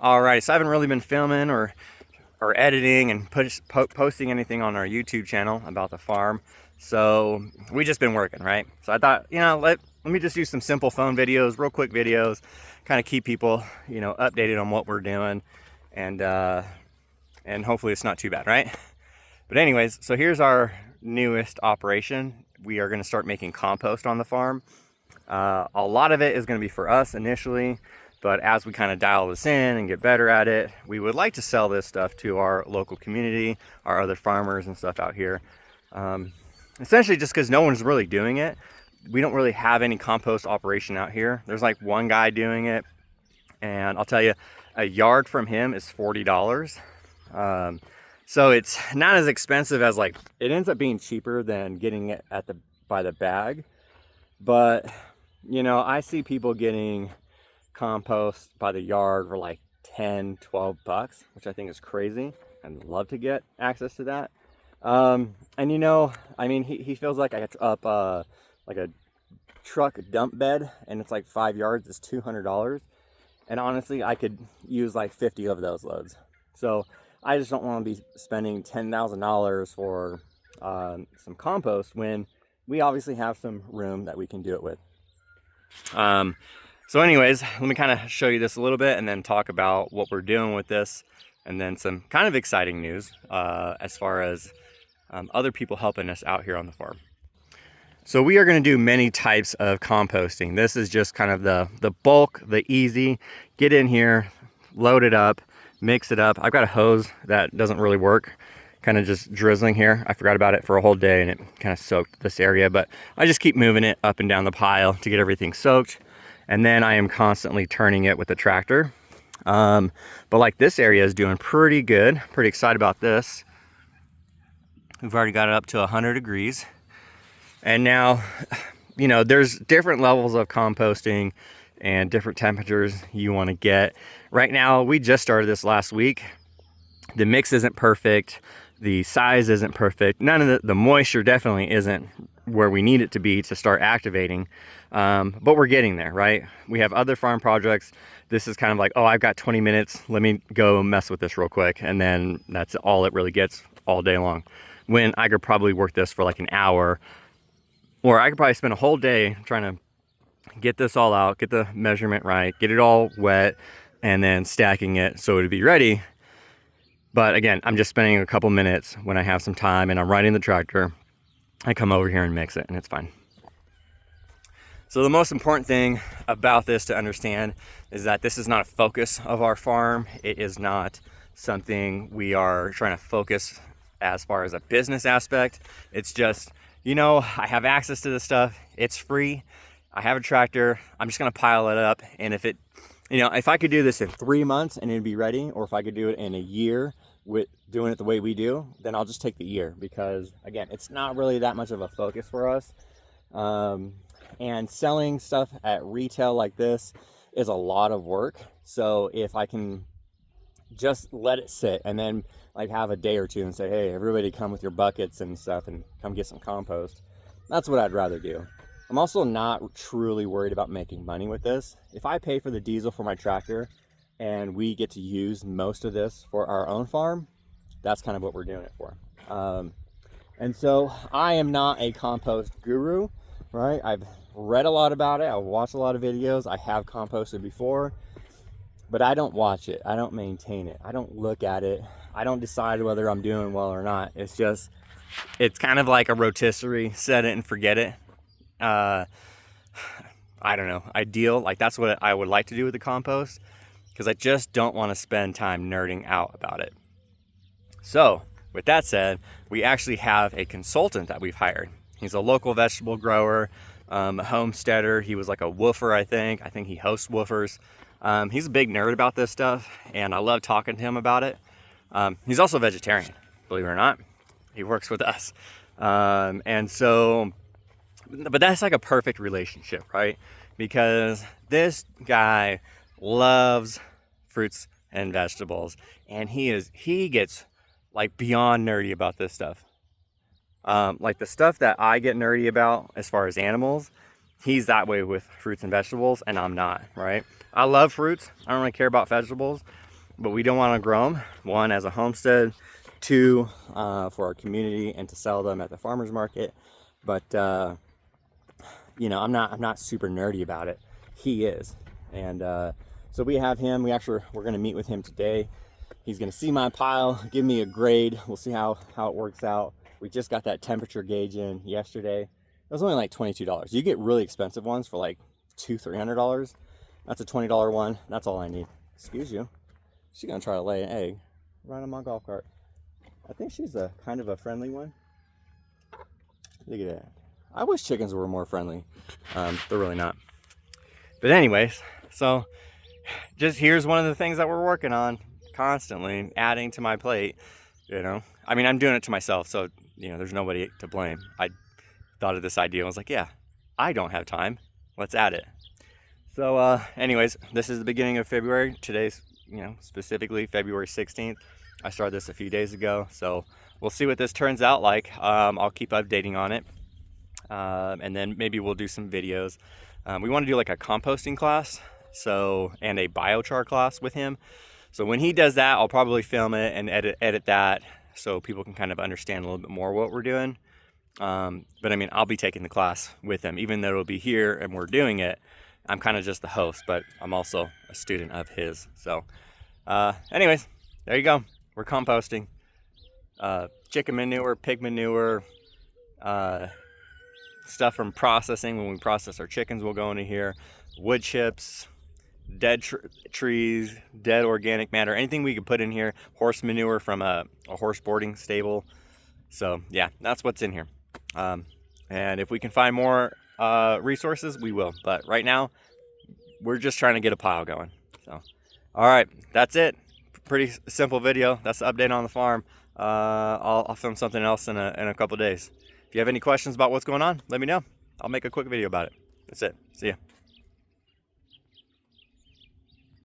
Alright, so I haven't really been filming or editing and posting anything on our YouTube channel about the farm. So we just been working, right? So I thought, let me just do some simple phone videos, real quick videos, kind of keep people, updated on what we're doing, and hopefully it's not too bad, right? But anyways, so here's our newest operation. We are going to start making compost on the farm. A lot of it is going to be for us initially, but as we kind of dial this in and get better at it, we would like to sell this stuff to our local community, our other farmers and stuff out here. Essentially just because no one's really doing it. We don't really have any compost operation out here. There's like one guy doing it, and I'll tell you, a yard from him is $40. So it's not as expensive as, like, it ends up being cheaper than getting it by the bag. But I see people getting compost by the yard for like 10, 12 bucks, which I think is crazy. I'd love to get access to that. And he feels like I up like a truck dump bed, and it's like 5 yards, it's $200. And honestly, I could use like 50 of those loads. So I just don't want to be spending $10,000 for some compost when we obviously have some room that we can do it with. So anyways, let me kind of show you this a little bit and then talk about what we're doing with this, and then some kind of exciting news as far as other people helping us out here on the farm. So we are going to do many types of composting. This is just kind of the bulk, the easy, get in here, load it up, mix it up. I've got a hose that doesn't really work, kind of just drizzling here. I forgot about it for a whole day and it kind of soaked this area, but I just keep moving it up and down the pile to get everything soaked. And then I am constantly turning it with the tractor. But like this area is doing pretty good. Pretty excited about this. We've already got it up to 100 degrees. And now, there's different levels of composting and different temperatures you want to get. Right now, we just started this last week. The mix isn't perfect. The size isn't perfect. None of the moisture definitely isn't where we need it to be to start activating. But we're getting there, right? We have other farm projects. This is kind of like, oh, I've got 20 minutes. Let me go mess with this real quick. And then that's all it really gets all day long. When I could probably work this for like an hour, or I could probably spend a whole day trying to get this all out, get the measurement right, get it all wet, and then stacking it so it'd be ready. But again, I'm just spending a couple minutes when I have some time and I'm riding the tractor. I come over here and mix it and it's fine. So the most important thing about this to understand is that this is not a focus of our farm. It is not something we are trying to focus as far as a business aspect. It's just, I have access to this stuff. It's free. I have a tractor. I'm just going to pile it up. And if if I could do this in 3 months and it'd be ready, or if I could do it in a year with doing it the way we do, then I'll just take the year, because again, it's not really that much of a focus for us. And selling stuff at retail like this is a lot of work. So if I can just let it sit and then like have a day or two and say, hey, everybody come with your buckets and stuff and come get some compost, that's what I'd rather do. I'm also not truly worried about making money with this. If I pay for the diesel for my tractor and we get to use most of this for our own farm, that's kind of what we're doing it for. And so I am not a compost guru, right? I've read a lot about it. I've watched a lot of videos. I have composted before, but I don't watch it. I don't maintain it. I don't look at it. I don't decide whether I'm doing well or not. It's kind of like a rotisserie, set it and forget it. I don't know, ideal. Like that's what I would like to do with the compost, because I just don't want to spend time nerding out about it. So with that said, we actually have a consultant that we've hired. He's a local vegetable grower, a homesteader. He was like a woofer, I think. I think he hosts woofers. He's a big nerd about this stuff, and I love talking to him about it. He's also a vegetarian, believe it or not. He works with us. But that's like a perfect relationship, right? Because this guy loves fruits and vegetables, and he gets like beyond nerdy about this stuff. Like the stuff that I get nerdy about as far as animals, he's that way with fruits and vegetables, and I'm not, right? I love fruits. I don't really care about vegetables. but we don't want to grow them. One, as a homestead. Two, for our community and to sell them at the farmer's market. But you know, I'm not super nerdy about it. He is, and so we have him. We're going to meet with him today. He's going to see my pile, give me a grade. We'll see how it works out. We just got that temperature gauge in yesterday. It was only like $22. You get really expensive ones for like $200-300. That's a $20 one. That's all I need. Excuse you. She's gonna try to lay an egg right on my golf cart. I think she's a kind of a friendly one. Look at that. I wish chickens were more friendly. They're really not. But anyways, so just here's one of the things that we're working on constantly, adding to my plate. You know, I mean, I'm doing it to myself, so you know, there's nobody to blame. I thought of this idea. I was like, yeah, I don't have time. Let's add it. So anyways, this is the beginning of February. Today's, you know, specifically February 16th. I started this a few days ago, so we'll see what this turns out like. I'll keep updating on it, and then maybe we'll do some videos. We want to do like a composting class, and a biochar class with him. So when he does that, I'll probably film it and edit that so people can kind of understand a little bit more what we're doing. But I mean, I'll be taking the class with him, even though it'll be here and we're doing it. I'm kind of just the host, but I'm also a student of his. So anyways, there you go. We're composting. Chicken manure, pig manure, stuff from processing. When we process our chickens, will go into here. Wood chips, dead trees, dead organic matter, anything we could put in here. Horse manure from a horse boarding stable. So yeah, that's what's in here. And if we can find more resources, we will. But right now, we're just trying to get a pile going. So, all right, that's it. Pretty simple video. That's the update on the farm. I'll film something else in a couple days. If you have any questions about what's going on, let me know. I'll make a quick video about it. That's it. See ya.